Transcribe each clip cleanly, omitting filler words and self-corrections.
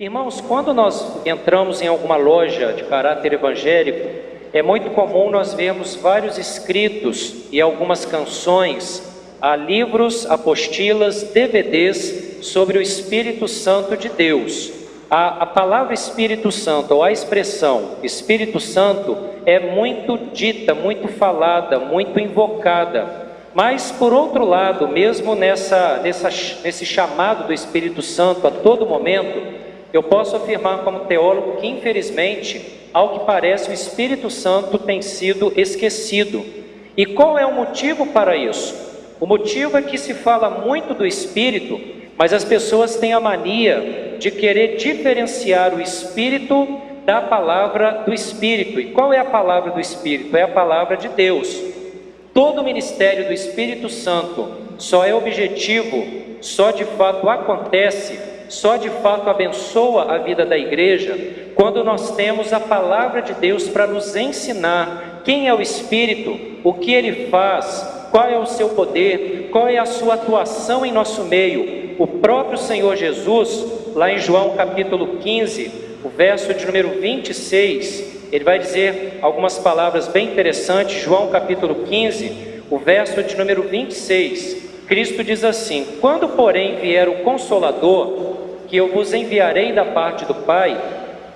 Irmãos, quando nós entramos em alguma loja de caráter evangélico, é muito comum nós vermos vários escritos e algumas canções, livros, apostilas, DVDs sobre o Espírito Santo de Deus. A palavra Espírito Santo, ou a expressão Espírito Santo, é muito dita, muito falada, muito invocada. Mas, por outro lado, mesmo nesse chamado do Espírito Santo a todo momento, eu posso afirmar como teólogo que, infelizmente, ao que parece, o Espírito Santo tem sido esquecido. E qual é o motivo para isso? O motivo é que se fala muito do Espírito, mas as pessoas têm a mania de querer diferenciar o Espírito da palavra do Espírito. E qual é a palavra do Espírito? É a palavra de Deus. Todo o ministério do Espírito Santo só é objetivo, só de fato acontece, só de fato abençoa a vida da igreja quando nós temos a palavra de Deus para nos ensinar quem é o Espírito, o que ele faz, qual é o seu poder, qual é a sua atuação em nosso meio. O próprio Senhor Jesus, lá em João capítulo 15, o verso de número 26, ele vai dizer algumas palavras bem interessantes. João capítulo 15, o verso de número 26, Cristo diz assim: quando porém vier o Consolador, que eu vos enviarei da parte do Pai,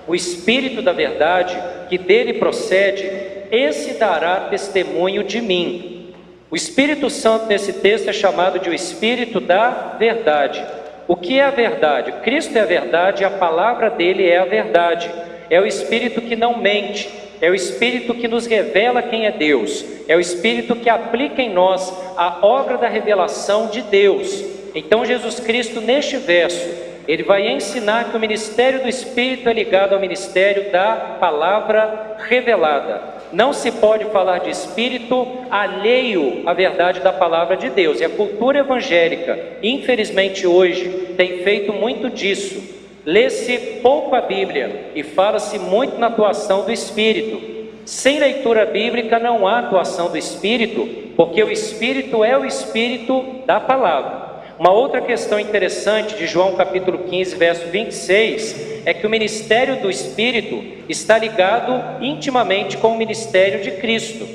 o Espírito da verdade, que dele procede, esse dará testemunho de mim. O Espírito Santo nesse texto é chamado de o Espírito da verdade. O que é a verdade? Cristo é a verdade, a palavra dele é a verdade. É o Espírito que não mente, é o Espírito que nos revela quem é Deus, é o Espírito que aplica em nós a obra da revelação de Deus. Então Jesus Cristo, neste verso, ele vai ensinar que o ministério do Espírito é ligado ao ministério da palavra revelada. Não se pode falar de Espírito alheio à verdade da palavra de Deus. E a cultura evangélica, infelizmente hoje, tem feito muito disso. Lê-se pouco a Bíblia e fala-se muito na atuação do Espírito. Sem leitura bíblica não há atuação do Espírito, porque o Espírito é o Espírito da palavra. Uma outra questão interessante de João capítulo 15, verso 26, é que o ministério do Espírito está ligado intimamente com o ministério de Cristo.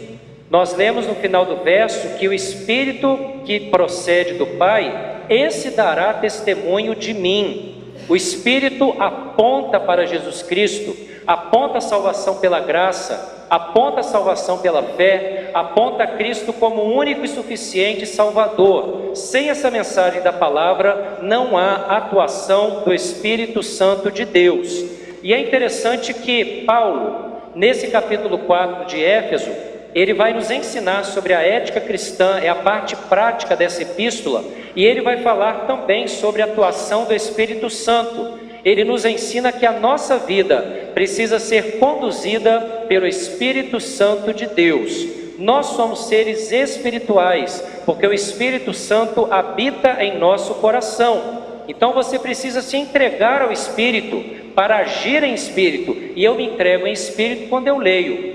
Nós lemos no final do verso que o Espírito que procede do Pai, esse dará testemunho de mim. O Espírito aponta para Jesus Cristo, aponta a salvação pela graça, aponta a salvação pela fé, aponta a Cristo como o único e suficiente Salvador. Sem essa mensagem da palavra, não há atuação do Espírito Santo de Deus. E é interessante que Paulo, nesse capítulo 4 de Éfeso, ele vai nos ensinar sobre a ética cristã, é a parte prática dessa epístola, e ele vai falar também sobre a atuação do Espírito Santo. Ele nos ensina que a nossa vida precisa ser conduzida pelo Espírito Santo de Deus. Nós somos seres espirituais, porque o Espírito Santo habita em nosso coração. Então você precisa se entregar ao Espírito para agir em Espírito. E eu me entrego em Espírito quando eu leio.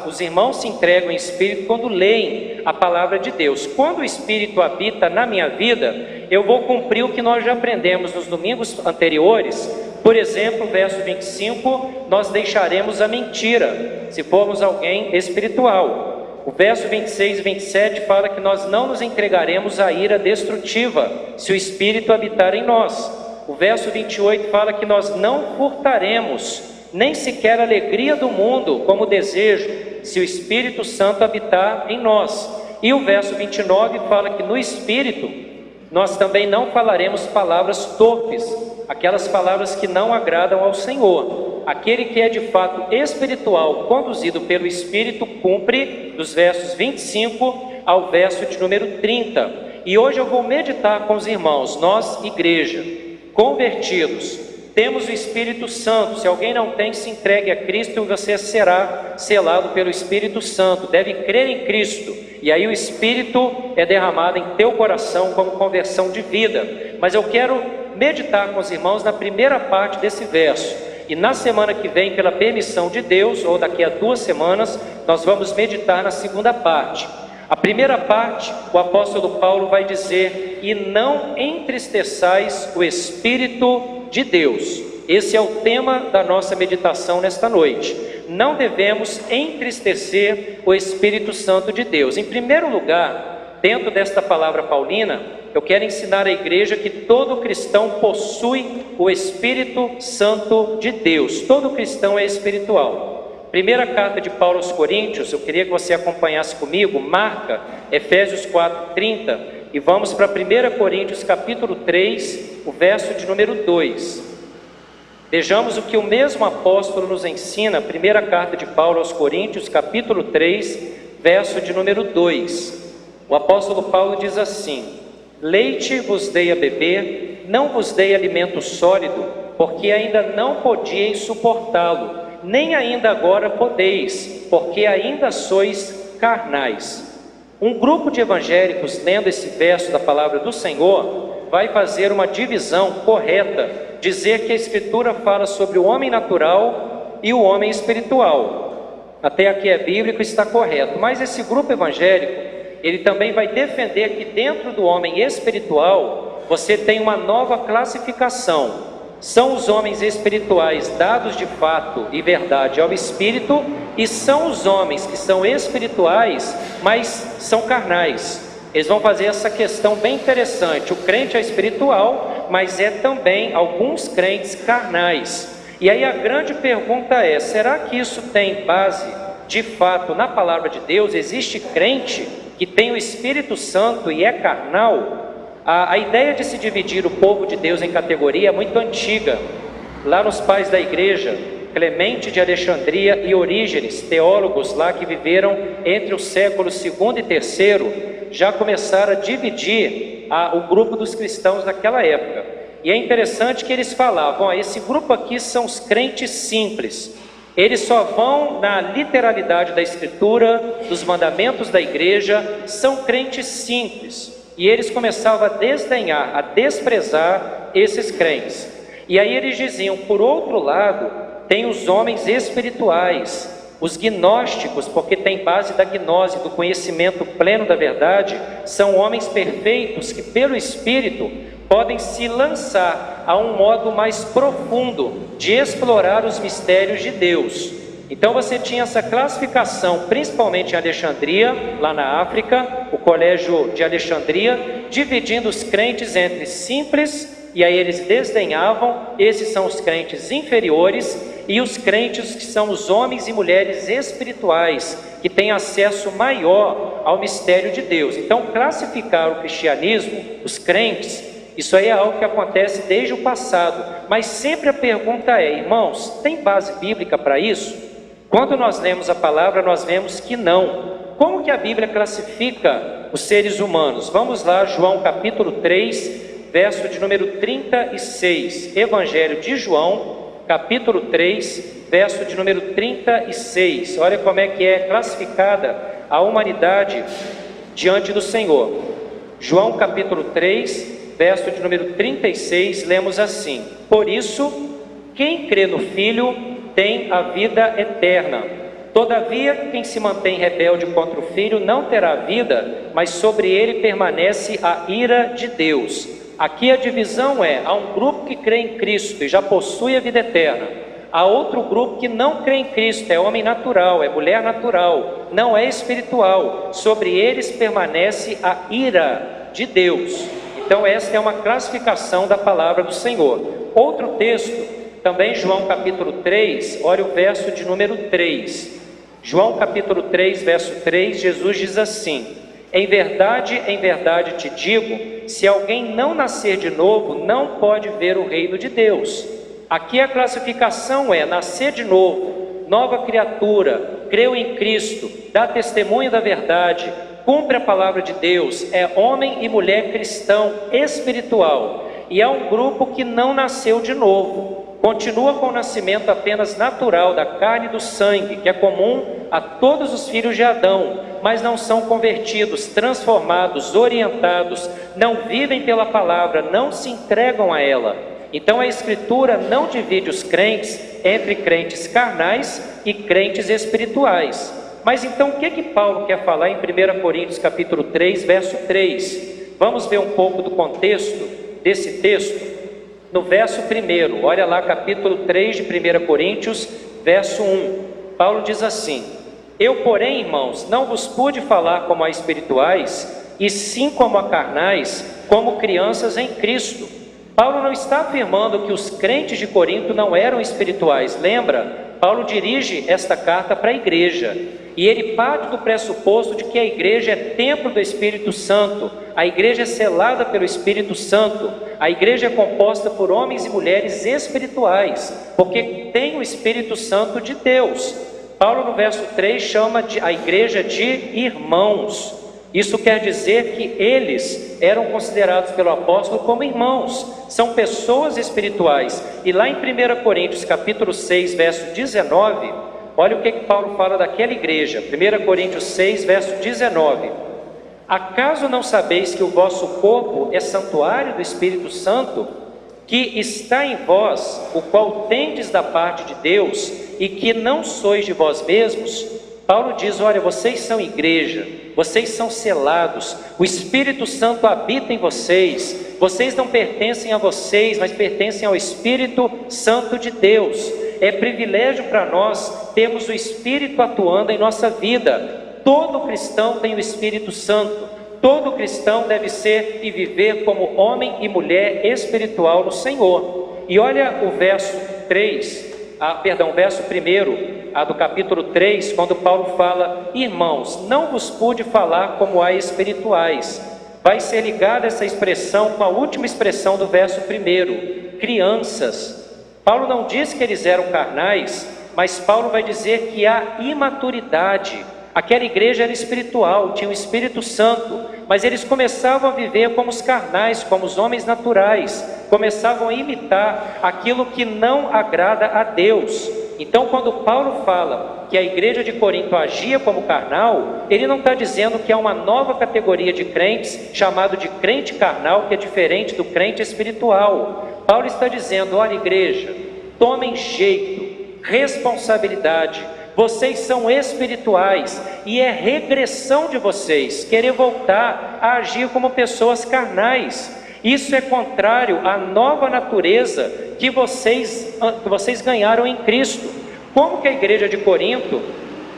Os irmãos se entregam em Espírito quando leem a palavra de Deus. Quando o Espírito habita na minha vida, eu vou cumprir o que nós já aprendemos nos domingos anteriores. Por exemplo, verso 25, nós deixaremos a mentira, se formos alguém espiritual. O verso 26 e 27 fala que nós não nos entregaremos à ira destrutiva, se o Espírito habitar em nós. O verso 28 fala que nós não furtaremos, nem sequer a alegria do mundo como desejo, se o Espírito Santo habitar em nós. E o verso 29 fala que no Espírito nós também não falaremos palavras torpes, aquelas palavras que não agradam ao Senhor. Aquele que é de fato espiritual, conduzido pelo Espírito, cumpre dos versos 25 ao verso de número 30. E hoje eu vou meditar com os irmãos, nós, igreja, convertidos, temos o Espírito Santo. Se alguém não tem, se entregue a Cristo e você será selado pelo Espírito Santo. Deve crer em Cristo. E aí o Espírito é derramado em teu coração como conversão de vida. Mas eu quero meditar com os irmãos na primeira parte desse verso. E na semana que vem, pela permissão de Deus, ou daqui a 2 semanas, nós vamos meditar na segunda parte. A primeira parte, o apóstolo Paulo vai dizer: e não entristeçais o Espírito de Deus. Esse é o tema da nossa meditação nesta noite. Não devemos entristecer o Espírito Santo de Deus. Em primeiro lugar, dentro desta palavra paulina, eu quero ensinar à igreja que todo cristão possui o Espírito Santo de Deus. Todo cristão é espiritual. Primeira carta de Paulo aos Coríntios, eu queria que você acompanhasse comigo, marca Efésios 4:30, e vamos para 1 Coríntios capítulo 3, o verso de número 2. Vejamos o que o mesmo apóstolo nos ensina, primeira carta de Paulo aos Coríntios, capítulo 3, verso de número 2. O apóstolo Paulo diz assim: leite vos dei a beber, não vos dei alimento sólido, porque ainda não podíeis suportá-lo, nem ainda agora podeis, porque ainda sois carnais. Um grupo de evangélicos, lendo esse verso da palavra do Senhor, vai fazer uma divisão correta, dizer que a Escritura fala sobre o homem natural e o homem espiritual. Até aqui é bíblico, está correto. Mas esse grupo evangélico, ele também vai defender que dentro do homem espiritual, você tem uma nova classificação. São os homens espirituais dados de fato e verdade ao Espírito, e são os homens que são espirituais, mas são carnais. Eles vão fazer essa questão bem interessante. O crente é espiritual, mas é também alguns crentes carnais. E aí a grande pergunta é: será que isso tem base de fato na palavra de Deus? Existe crente que tem o Espírito Santo e é carnal? A ideia de se dividir o povo de Deus em categoria é muito antiga. Lá nos pais da igreja, Clemente de Alexandria e Orígenes, teólogos lá que viveram entre os séculos segundo e terceiro, já começaram a dividir o grupo dos cristãos daquela época. E é interessante que eles falavam: esse grupo aqui são os crentes simples. Eles só vão na literalidade da Escritura, dos mandamentos da igreja, são crentes simples. E eles começavam a desdenhar, a desprezar esses crentes. E aí eles diziam: por outro lado, tem os homens espirituais, os gnósticos, porque tem base da gnose, do conhecimento pleno da verdade. São homens perfeitos que pelo Espírito podem se lançar a um modo mais profundo de explorar os mistérios de Deus. Então você tinha essa classificação, principalmente em Alexandria, lá na África, o colégio de Alexandria, dividindo os crentes entre simples, e aí eles desdenhavam, esses são os crentes inferiores, e os crentes que são os homens e mulheres espirituais, que têm acesso maior ao mistério de Deus. Então classificar o cristianismo, os crentes, isso aí é algo que acontece desde o passado, mas sempre a pergunta é: irmãos, tem base bíblica para isso? Quando nós lemos a palavra, nós vemos que não. Como que a Bíblia classifica os seres humanos? Vamos lá, João capítulo 3, verso de número 36. Evangelho de João, capítulo 3, verso de número 36. Olha como é que é classificada a humanidade diante do Senhor. João capítulo 3, verso de número 36, lemos assim: por isso, quem crê no Filho tem a vida eterna. Todavia, quem se mantém rebelde contra o Filho não terá vida, mas sobre ele permanece a ira de Deus. Aqui a divisão é: há um grupo que crê em Cristo e já possui a vida eterna. Há outro grupo que não crê em Cristo, é homem natural, é mulher natural, não é espiritual. Sobre eles permanece a ira de Deus. Então esta é uma classificação da palavra do Senhor. Outro texto, também João capítulo 3, olha o verso de número 3. João capítulo 3, verso 3, Jesus diz assim: em verdade te digo, se alguém não nascer de novo, não pode ver o reino de Deus. Aqui a classificação é: nascer de novo, nova criatura, creu em Cristo, dá testemunho da verdade, cumpre a palavra de Deus, é homem e mulher cristão espiritual. E é um grupo que não nasceu de novo, continua com o nascimento apenas natural da carne e do sangue, que é comum a todos os filhos de Adão, mas não são convertidos, transformados, orientados, não vivem pela palavra, não se entregam a ela. Então a Escritura não divide os crentes entre crentes carnais e crentes espirituais. Mas então o que Paulo quer falar em 1 Coríntios capítulo 3, verso 3? Vamos ver um pouco do contexto desse texto. no verso 1, olha lá, capítulo 3 de 1 Coríntios, verso 1. Paulo diz assim: eu, porém, irmãos, não vos pude falar como a espirituais, e sim como a carnais, como crianças em Cristo. Paulo não está afirmando que os crentes de Corinto não eram espirituais. Lembra? Paulo dirige esta carta para a igreja, e ele parte do pressuposto de que a igreja é templo do Espírito Santo, a igreja é selada pelo Espírito Santo, a igreja é composta por homens e mulheres espirituais, porque tem o Espírito Santo de Deus. Paulo, no verso 3, chama a igreja de irmãos. Isso quer dizer que eles eram considerados pelo apóstolo como irmãos, são pessoas espirituais. E lá em 1 Coríntios capítulo 6, verso 19, olha o que Paulo fala daquela igreja. 1 Coríntios 6, verso 19: acaso não sabeis que o vosso corpo é santuário do Espírito Santo, que está em vós, o qual tendes da parte de Deus, e que não sois de vós mesmos? Paulo diz: olha, vocês são igreja, vocês são selados, o Espírito Santo habita em vocês, vocês não pertencem a vocês, mas pertencem ao Espírito Santo de Deus. É privilégio para nós termos o Espírito atuando em nossa vida. Todo cristão tem o Espírito Santo, todo cristão deve ser e viver como homem e mulher espiritual no Senhor. E olha o verso 1, do capítulo 3, quando Paulo fala: irmãos, não vos pude falar como a espirituais. Vai ser ligada essa expressão com a última expressão do verso 1, crianças. Paulo não diz que eles eram carnais, mas Paulo vai dizer que há imaturidade. Aquela igreja era espiritual, tinha o Espírito Santo, mas eles começavam a viver como os carnais, como os homens naturais, começavam a imitar aquilo que não agrada a Deus. Então, quando Paulo fala que a igreja de Corinto agia como carnal, ele não está dizendo que há uma nova categoria de crentes, chamado de crente carnal, que é diferente do crente espiritual. Paulo está dizendo: olha, igreja, tomem jeito, responsabilidade, vocês são espirituais, e é regressão de vocês querer voltar a agir como pessoas carnais. Isso é contrário à nova natureza que vocês ganharam em Cristo. Como que a igreja de Corinto,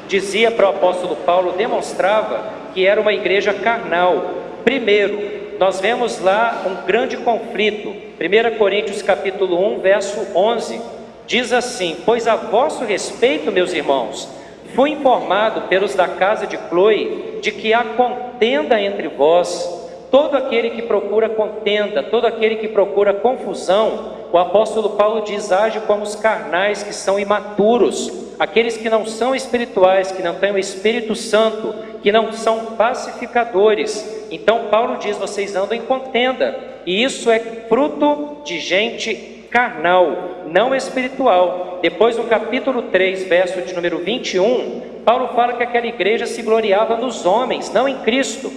dizia para o apóstolo Paulo, demonstrava que era uma igreja carnal? Primeiro, nós vemos lá um grande conflito. 1 Coríntios capítulo 1, verso 11, diz assim: pois a vosso respeito, meus irmãos, fui informado pelos da casa de Cloe de que há contenda entre vós. Todo aquele que procura contenda, todo aquele que procura confusão, o apóstolo Paulo diz, age como os carnais, que são imaturos, aqueles que não são espirituais, que não têm o Espírito Santo, que não são pacificadores. Então Paulo diz: vocês andam em contenda, e isso é fruto de gente carnal, não espiritual. Depois, no capítulo 3, verso de número 21, Paulo fala que aquela igreja se gloriava nos homens, não em Cristo.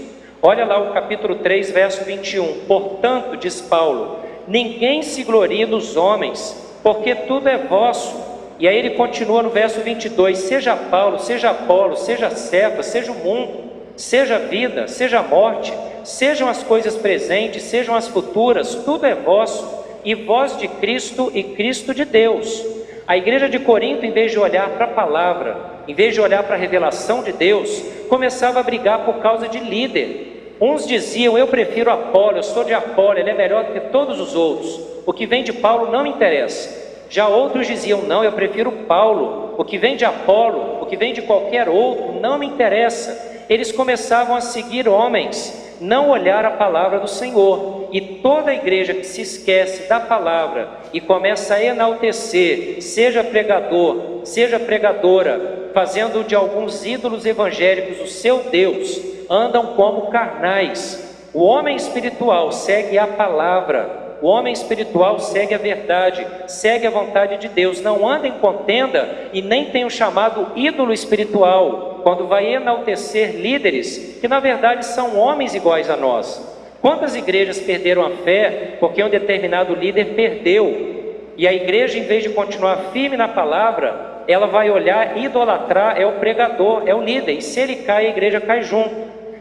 Olha lá o capítulo 3, verso 21. Portanto, diz Paulo, ninguém se glorie nos homens, porque tudo é vosso. E aí ele continua no verso 22, seja Paulo, seja Apolo, seja Cefas, seja o mundo, seja a vida, seja a morte, sejam as coisas presentes, sejam as futuras, tudo é vosso, e vós de Cristo e Cristo de Deus. A igreja de Corinto, em vez de olhar para a palavra, em vez de olhar para a revelação de Deus, começava a brigar por causa de líder. Uns diziam: eu prefiro Apolo, eu sou de Apolo, ele é melhor do que todos os outros, o que vem de Paulo não me interessa. Já outros diziam: não, eu prefiro Paulo, o que vem de Apolo, o que vem de qualquer outro não me interessa. Eles começavam a seguir homens, não olhar a palavra do Senhor. E toda a igreja que se esquece da palavra e começa a enaltecer, seja pregador, seja pregadora, fazendo de alguns ídolos evangélicos o seu Deus, andam como carnais. O homem espiritual segue a palavra, o homem espiritual segue a verdade, segue a vontade de Deus, não anda em contenda e nem tem o chamado ídolo espiritual, quando vai enaltecer líderes que na verdade são homens iguais a nós. Quantas igrejas perderam a fé porque um determinado líder perdeu, e a igreja, em vez de continuar firme na palavra, ela vai olhar e idolatrar, é o pregador, é o líder, e se ele cai, a igreja cai junto.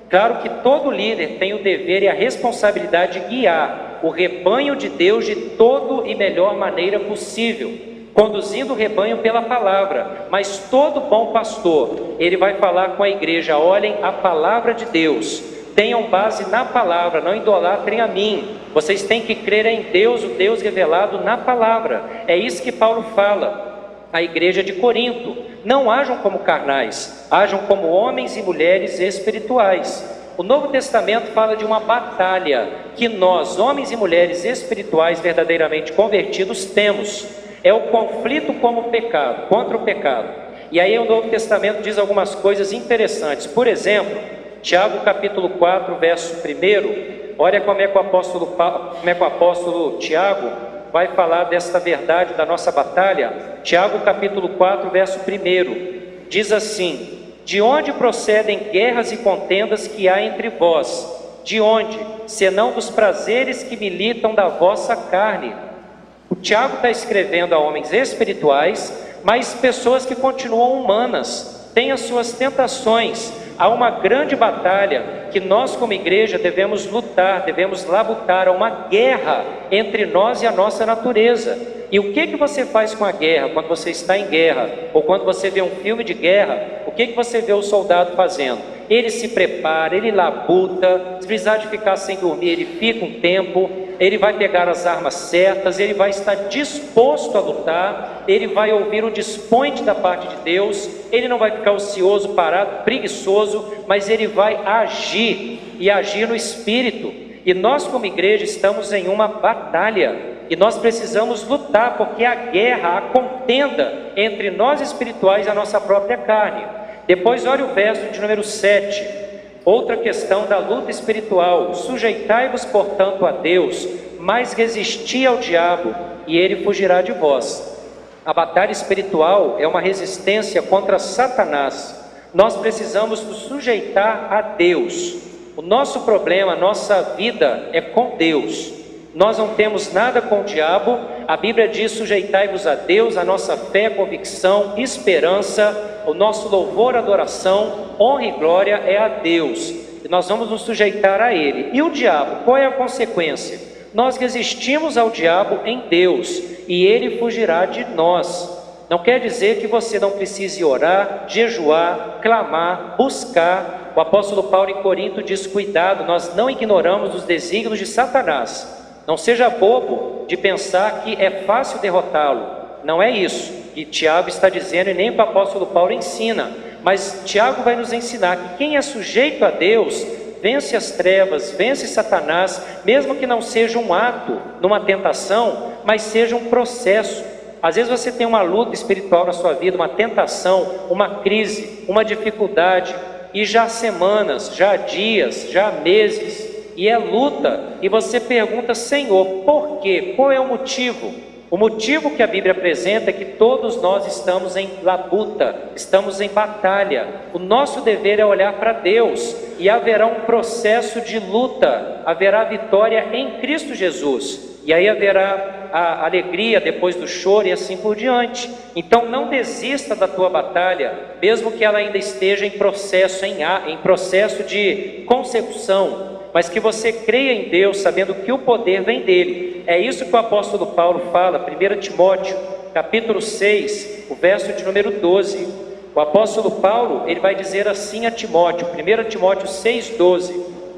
Claro que todo líder tem o dever e a responsabilidade de guiar, o rebanho de Deus de toda e melhor maneira possível, conduzindo o rebanho pela palavra. Mas todo bom pastor, ele vai falar com a igreja: olhem a palavra de Deus, tenham base na palavra, não idolatrem a mim. Vocês têm que crer em Deus, o Deus revelado na palavra. É isso que Paulo fala à igreja de Corinto: não hajam como carnais, hajam como homens e mulheres espirituais. O Novo Testamento fala de uma batalha que nós, homens e mulheres espirituais verdadeiramente convertidos, temos. É o conflito contra o pecado. E aí o Novo Testamento diz algumas coisas interessantes. Por exemplo, Tiago capítulo 4, verso 1, olha como é que o apóstolo Tiago vai falar desta verdade da nossa batalha. Tiago capítulo 4, verso 1, diz assim: de onde procedem guerras e contendas que há entre vós? De onde? Senão dos prazeres que militam da vossa carne. O Tiago está escrevendo a homens espirituais, mas pessoas que continuam humanas, têm as suas tentações. Há uma grande batalha que nós como igreja devemos lutar, devemos labutar. Há uma guerra entre nós e a nossa natureza. E o que você faz com a guerra, quando você está em guerra? Ou quando você vê um filme de guerra, o que você vê o soldado fazendo? Ele se prepara, ele labuta, se precisar de ficar sem dormir, ele fica um tempo, ele vai pegar as armas certas, ele vai estar disposto a lutar, ele vai ouvir o desponte da parte de Deus, ele não vai ficar ocioso, parado, preguiçoso, mas ele vai agir, e agir no Espírito. E nós como igreja estamos em uma batalha, e nós precisamos lutar, porque a guerra, a contenda entre nós espirituais e a nossa própria carne. Depois olha o verso de número 7, outra questão da luta espiritual: sujeitai-vos portanto a Deus, mas resisti ao diabo, e ele fugirá de vós. A batalha espiritual é uma resistência contra Satanás. Nós precisamos nos sujeitar a Deus. O nosso problema, a nossa vida é com Deus. Nós não temos nada com o diabo. A Bíblia diz: sujeitai-vos a Deus. A nossa fé, convicção, esperança, o nosso louvor, adoração, honra e glória é a Deus, e nós vamos nos sujeitar a Ele. E o diabo, qual é a consequência? Nós resistimos ao diabo em Deus, e ele fugirá de nós. Não quer dizer que você não precise orar, jejuar, clamar, buscar. O apóstolo Paulo em Corinto diz: cuidado, nós não ignoramos os desígnios de Satanás. Não seja bobo de pensar que é fácil derrotá-lo. Não é isso que Tiago está dizendo, e nem o apóstolo Paulo ensina. Mas Tiago vai nos ensinar que quem é sujeito a Deus vence as trevas, vence Satanás, mesmo que não seja um ato numa tentação, mas seja um processo. Às vezes você tem uma luta espiritual na sua vida, uma tentação, uma crise, uma dificuldade, e já há semanas, já há dias, já há meses, e é luta, e você pergunta: Senhor, por quê? Qual é o motivo? O motivo que a Bíblia apresenta é que todos nós estamos em labuta, estamos em batalha. O nosso dever é olhar para Deus, e haverá um processo de luta, haverá vitória em Cristo Jesus, e aí haverá a alegria depois do choro e assim por diante. Então não desista da tua batalha, mesmo que ela ainda esteja em processo de consecução, mas que você creia em Deus, sabendo que o poder vem dele. É isso que o apóstolo Paulo fala, 1 Timóteo, capítulo 6, o verso de número 12. O apóstolo Paulo, ele vai dizer assim a Timóteo, 1 Timóteo 6,12: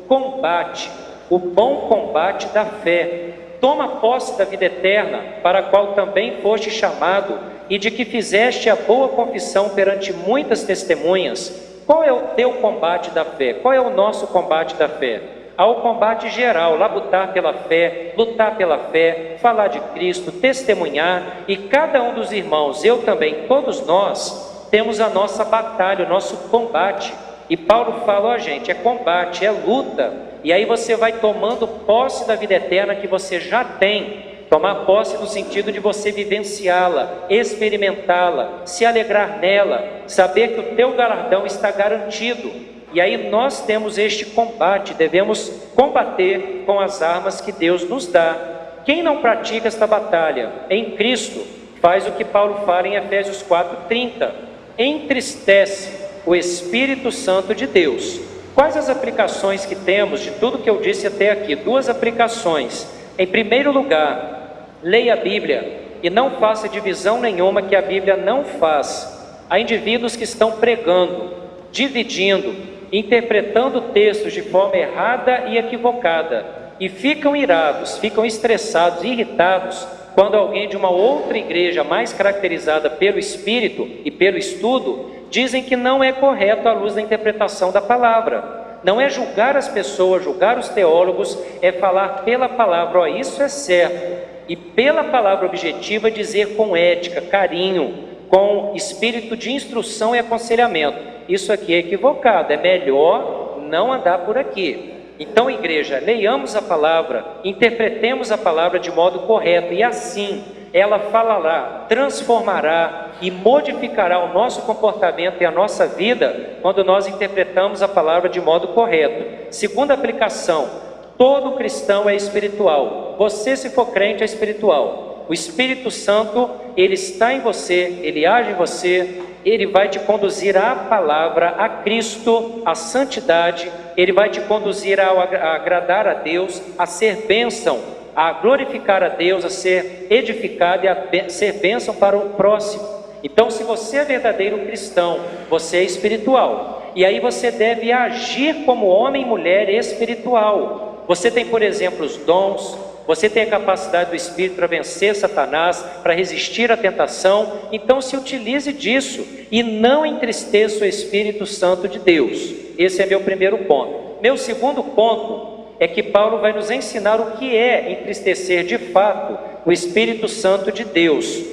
combate o bom combate da fé, toma posse da vida eterna, para a qual também foste chamado, e de que fizeste a boa confissão perante muitas testemunhas. Qual é o teu combate da fé? Qual é o nosso combate da fé? Há o combate geral, labutar pela fé, lutar pela fé, falar de Cristo, testemunhar, e cada um dos irmãos, eu também, todos nós, temos a nossa batalha, o nosso combate. E Paulo fala: ó gente, é combate, é luta, e aí você vai tomando posse da vida eterna que você já tem. Tomar posse no sentido de você vivenciá-la, experimentá-la, se alegrar nela, saber que o teu galardão está garantido. E aí nós temos este combate, devemos combater com as armas que Deus nos dá. Quem não pratica esta batalha em Cristo, faz o que Paulo fala em Efésios 4:30, entristece o Espírito Santo de Deus. Quais as aplicações que temos de tudo que eu disse até aqui? Duas aplicações. Em primeiro lugar, leia a Bíblia e não faça divisão nenhuma que a Bíblia não faz. Há indivíduos que estão pregando, dividindo, interpretando textos de forma errada e equivocada, e ficam irados, ficam estressados, irritados, quando alguém de uma outra igreja mais caracterizada pelo Espírito e pelo estudo, dizem que não é correto à luz da interpretação da palavra. Não é julgar as pessoas, julgar os teólogos, é falar pela palavra, ó, isso é certo. E pela palavra objetiva dizer com ética, carinho, com espírito de instrução e aconselhamento. Isso aqui é equivocado, é melhor não andar por aqui. Então, igreja, leiamos a palavra, interpretemos a palavra de modo correto, e assim ela falará, transformará e modificará o nosso comportamento e a nossa vida quando nós interpretamos a palavra de modo correto. Segunda aplicação, todo cristão é espiritual. Você, se for crente, é espiritual. O Espírito Santo, ele está em você, ele age em você, ele vai te conduzir à palavra, a Cristo, à santidade, ele vai te conduzir a agradar a Deus, a ser bênção, a glorificar a Deus, a ser edificado e a ser bênção para o próximo. Então, se você é verdadeiro cristão, você é espiritual. E aí você deve agir como homem e mulher espiritual. Você tem, por exemplo, os dons, você tem a capacidade do Espírito para vencer Satanás, para resistir à tentação. Então se utilize disso e não entristeça o Espírito Santo de Deus. Esse é meu primeiro ponto. Meu segundo ponto é que Paulo vai nos ensinar o que é entristecer de fato o Espírito Santo de Deus.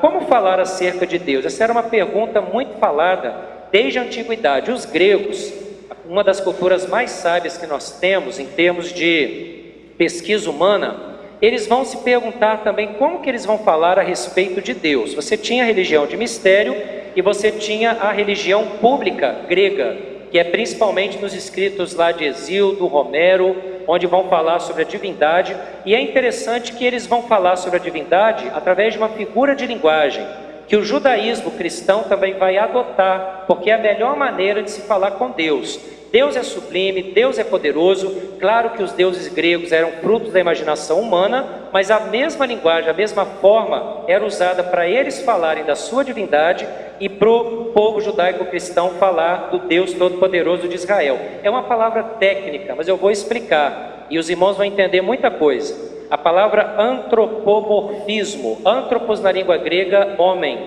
Como falar acerca de Deus? Essa era uma pergunta muito falada desde a antiguidade. Os gregos, uma das culturas mais sábias que nós temos em termos de pesquisa humana, eles vão se perguntar também como que eles vão falar a respeito de Deus. Você tinha a religião de mistério e você tinha a religião pública grega, que é principalmente nos escritos lá de Hesíodo, Romero, onde vão falar sobre a divindade. E é interessante que eles vão falar sobre a divindade através de uma figura de linguagem, que o judaísmo cristão também vai adotar, porque é a melhor maneira de se falar com Deus. Deus é sublime, Deus é poderoso. Claro que os deuses gregos eram frutos da imaginação humana, mas a mesma linguagem, a mesma forma era usada para eles falarem da sua divindade e para o povo judaico-cristão falar do Deus Todo-Poderoso de Israel. É uma palavra técnica, mas eu vou explicar e os irmãos vão entender muita coisa. A palavra antropomorfismo, antropos na língua grega, homem.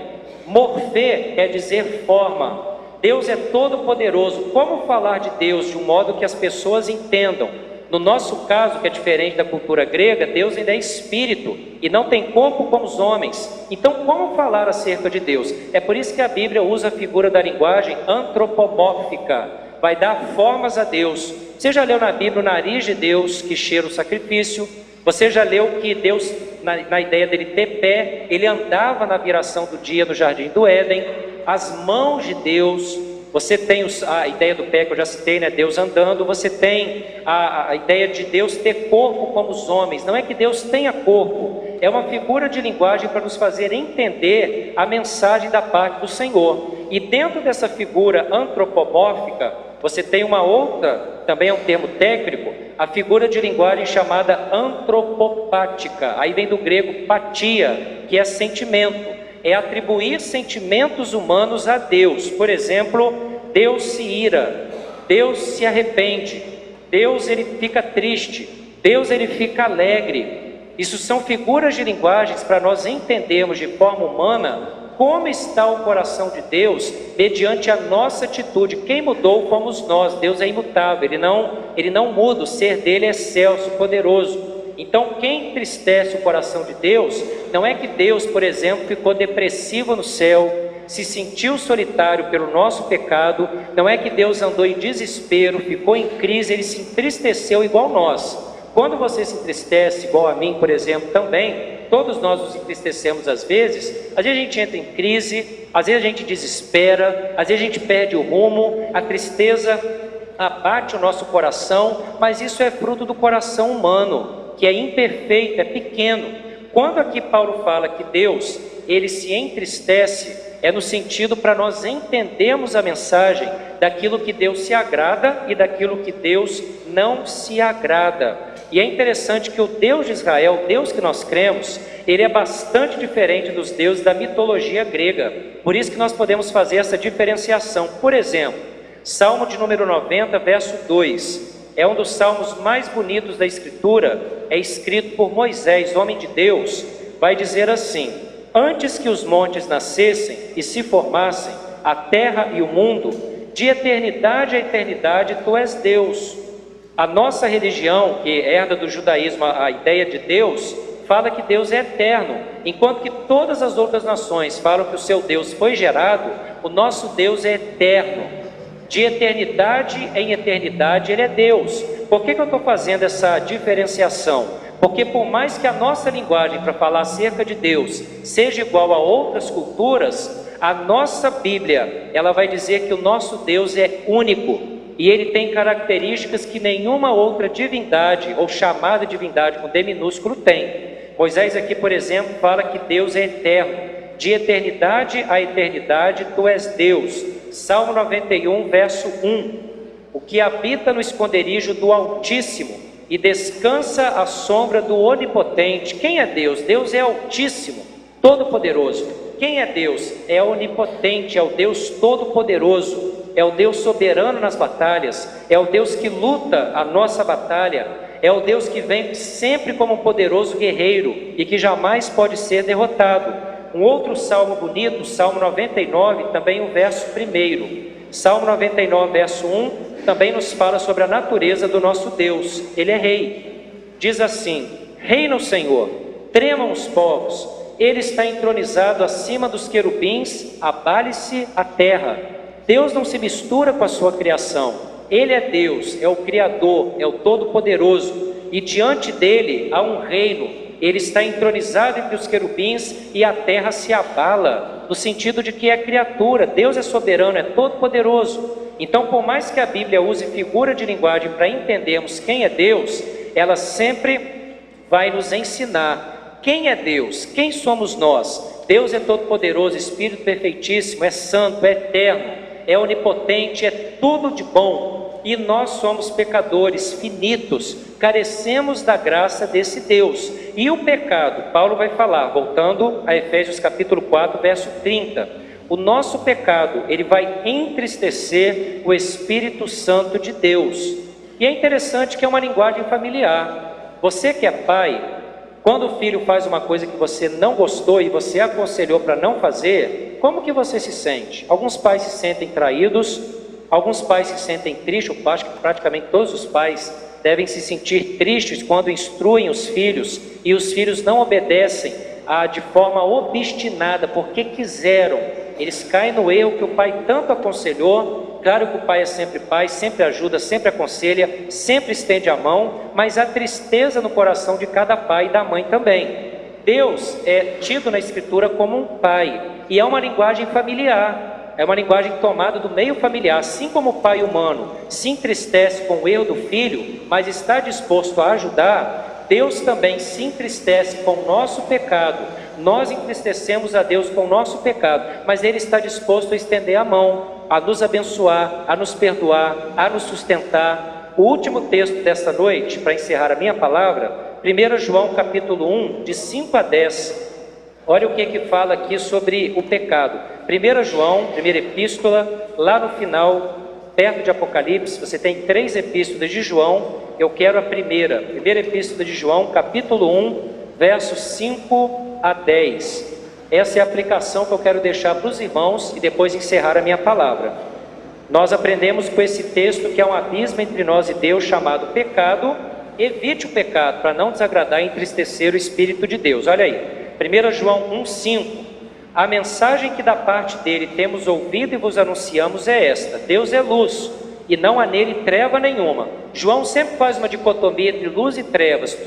Morfê quer dizer forma. Deus é todo poderoso. Como falar de Deus de um modo que as pessoas entendam? No nosso caso, que é diferente da cultura grega, Deus ainda é espírito e não tem corpo como os homens. Então, como falar acerca de Deus? É por isso que a Bíblia usa a figura da linguagem antropomórfica. Vai dar formas a Deus. Você já leu na Bíblia o nariz de Deus que cheira o sacrifício? Você já leu que Deus, na ideia dele ter pé, ele andava na viração do dia no jardim do Éden? As mãos de Deus, você tem a ideia do pé que eu já citei, né? Deus andando. Você tem a ideia de Deus ter corpo como os homens. Não é que Deus tenha corpo, é uma figura de linguagem para nos fazer entender a mensagem da parte do Senhor. E dentro dessa figura antropomórfica, você tem uma outra, também é um termo técnico, a figura de linguagem chamada antropopática. Aí vem do grego patia, que é sentimento. É atribuir sentimentos humanos a Deus. Por exemplo, Deus se ira, Deus se arrepende, Deus ele fica triste, Deus ele fica alegre. Isso são figuras de linguagens para nós entendermos de forma humana como está o coração de Deus mediante a nossa atitude. Quem mudou fomos nós. Deus é imutável, ele não muda, o ser dele é excelso, poderoso. Então, quem entristece o coração de Deus, não é que Deus, por exemplo, ficou depressivo no céu, se sentiu solitário pelo nosso pecado, não é que Deus andou em desespero, ficou em crise, ele se entristeceu igual nós. Quando você se entristece, igual a mim, por exemplo, também, todos nós nos entristecemos às vezes a gente entra em crise, às vezes a gente desespera, às vezes a gente perde o rumo, a tristeza abate o nosso coração, mas isso é fruto do coração humano, que é imperfeito, é pequeno. Quando aqui Paulo fala que Deus, ele se entristece, é no sentido para nós entendermos a mensagem daquilo que Deus se agrada e daquilo que Deus não se agrada. E é interessante que o Deus de Israel, o Deus que nós cremos, ele é bastante diferente dos deuses da mitologia grega. Por isso que nós podemos fazer essa diferenciação. Por exemplo, Salmo de número 90, verso 2. É um dos salmos mais bonitos da Escritura, é escrito por Moisés, homem de Deus. Vai dizer assim: antes que os montes nascessem e se formassem, a terra e o mundo, de eternidade a eternidade, tu és Deus. A nossa religião, que herda do judaísmo a ideia de Deus, fala que Deus é eterno, enquanto que todas as outras nações falam que o seu Deus foi gerado, o nosso Deus é eterno. De eternidade em eternidade Ele é Deus. Por que eu estou fazendo essa diferenciação? Porque por mais que a nossa linguagem para falar acerca de Deus seja igual a outras culturas, a nossa Bíblia, ela vai dizer que o nosso Deus é único e Ele tem características que nenhuma outra divindade ou chamada divindade com D minúsculo tem. Moisés aqui, por exemplo, fala que Deus é eterno. De eternidade a eternidade tu és Deus. Salmo 91, verso 1. O que habita no esconderijo do Altíssimo e descansa à sombra do Onipotente. Quem é Deus? Deus é Altíssimo, Todo-Poderoso. Quem é Deus? É onipotente, é o Deus Todo-Poderoso, é o Deus soberano nas batalhas, é o Deus que luta a nossa batalha, é o Deus que vem sempre como um poderoso guerreiro e que jamais pode ser derrotado. Um outro salmo bonito, Salmo 99, também o verso 1. Salmo 99, verso 1, também nos fala sobre a natureza do nosso Deus. Ele é rei. Diz assim: reina o Senhor, tremam os povos, Ele está entronizado acima dos querubins, abale-se a terra. Deus não se mistura com a sua criação. Ele é Deus, é o Criador, é o Todo-Poderoso, e diante dele há um reino. Ele está entronizado entre os querubins e a terra se abala, no sentido de que é criatura. Deus é soberano, é todo-poderoso. Então, por mais que a Bíblia use figura de linguagem para entendermos quem é Deus, ela sempre vai nos ensinar quem é Deus, quem somos nós. Deus é todo-poderoso, Espírito perfeitíssimo, é santo, é eterno, é onipotente, é tudo de bom. E nós somos pecadores finitos, carecemos da graça desse Deus. E o pecado, Paulo vai falar, voltando a Efésios capítulo 4, verso 30. O nosso pecado, ele vai entristecer o Espírito Santo de Deus. E é interessante que é uma linguagem familiar. Você que é pai, quando o filho faz uma coisa que você não gostou e você aconselhou para não fazer, como que você se sente? Alguns pais se sentem traídos, alguns pais se sentem tristes. Eu acho que praticamente todos os pais devem se sentir tristes quando instruem os filhos e os filhos não obedecem de forma obstinada, porque quiseram. Eles caem no erro que o pai tanto aconselhou. Claro que o pai é sempre pai, sempre ajuda, sempre aconselha, sempre estende a mão, mas há tristeza no coração de cada pai e da mãe também. Deus é tido na Escritura como um pai, e é uma linguagem familiar. É uma linguagem tomada do meio familiar. Assim como o pai humano se entristece com o erro do filho, mas está disposto a ajudar, Deus também se entristece com o nosso pecado. Nós entristecemos a Deus com o nosso pecado, mas Ele está disposto a estender a mão, a nos abençoar, a nos perdoar, a nos sustentar. O último texto desta noite, para encerrar a minha palavra, 1 João capítulo 1, de 5 a 10. Olha o que fala aqui sobre o pecado. 1 João, primeira epístola, lá no final, perto de Apocalipse, você tem 3 epístolas de João. Eu quero a primeira epístola de João, capítulo 1, versos 5 a 10. Essa é a aplicação que eu quero deixar para os irmãos e depois encerrar a minha palavra. Nós aprendemos com esse texto que há um abismo entre nós e Deus chamado pecado. Evite o pecado para não desagradar e entristecer o Espírito de Deus. Olha aí, 1 João 1,5. A mensagem que da parte dele temos ouvido e vos anunciamos é esta: Deus é luz e não há nele treva nenhuma. João sempre faz uma dicotomia entre luz e trevas.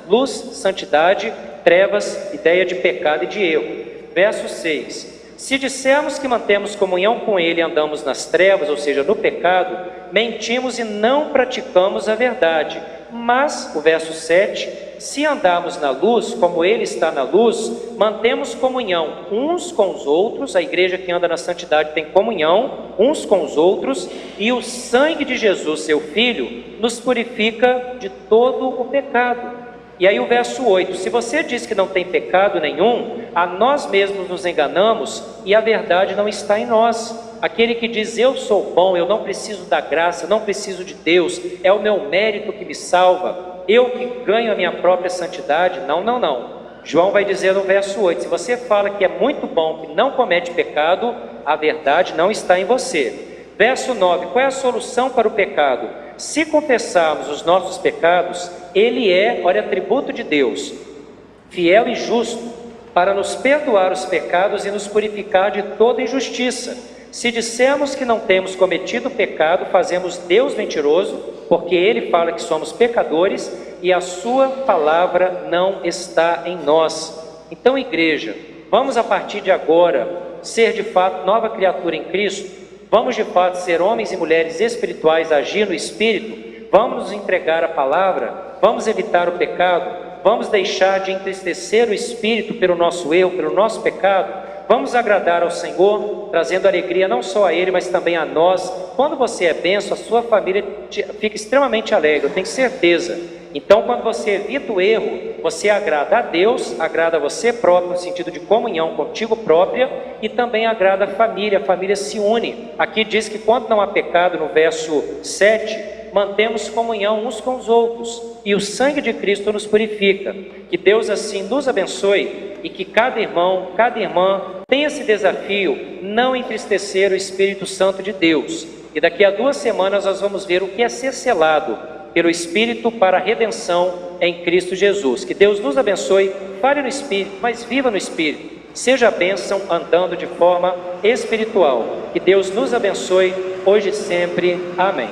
Luz, santidade; trevas, ideia de pecado e de erro. Verso 6. Se dissermos que mantemos comunhão com ele e andamos nas trevas, ou seja, no pecado, mentimos e não praticamos a verdade. Mas, o verso 7, se andarmos na luz, como Ele está na luz, mantemos comunhão uns com os outros. A igreja que anda na santidade tem comunhão uns com os outros, e o sangue de Jesus, seu Filho, nos purifica de todo o pecado. E aí o verso 8, se você diz que não tem pecado nenhum, a nós mesmos nos enganamos e a verdade não está em nós. Aquele que diz, eu sou bom, eu não preciso da graça, não preciso de Deus, é o meu mérito que me salva, eu que ganho a minha própria santidade. Não. João vai dizer no verso 8, se você fala que é muito bom, que não comete pecado, a verdade não está em você. Verso 9, qual é a solução para o pecado? Se confessarmos os nossos pecados, Ele é, olha, atributo de Deus, fiel e justo, para nos perdoar os pecados e nos purificar de toda injustiça. Se dissermos que não temos cometido pecado, fazemos Deus mentiroso, porque Ele fala que somos pecadores e a sua palavra não está em nós. Então, igreja, vamos a partir de agora ser de fato nova criatura em Cristo. Vamos de fato ser homens e mulheres espirituais, agir no Espírito. Vamos nos entregar a palavra, vamos evitar o pecado, vamos deixar de entristecer o Espírito pelo nosso erro, pelo nosso pecado. Vamos agradar ao Senhor, trazendo alegria não só a Ele, mas também a nós. Quando você é benção, a sua família fica extremamente alegre, eu tenho certeza. Então, quando você evita o erro, você agrada a Deus, agrada a você próprio, no sentido de comunhão contigo própria, e também agrada a família se une. Aqui diz que quando não há pecado, no verso 7, mantemos comunhão uns com os outros, e o sangue de Cristo nos purifica. Que Deus assim nos abençoe, e que cada irmão, cada irmã tenha esse desafio, não entristecer o Espírito Santo de Deus. E daqui a 2 semanas nós vamos ver o que é ser selado pelo Espírito para a redenção em Cristo Jesus. Que Deus nos abençoe, fale no Espírito, mas viva no Espírito. Seja a bênção andando de forma espiritual. Que Deus nos abençoe, hoje e sempre. Amém.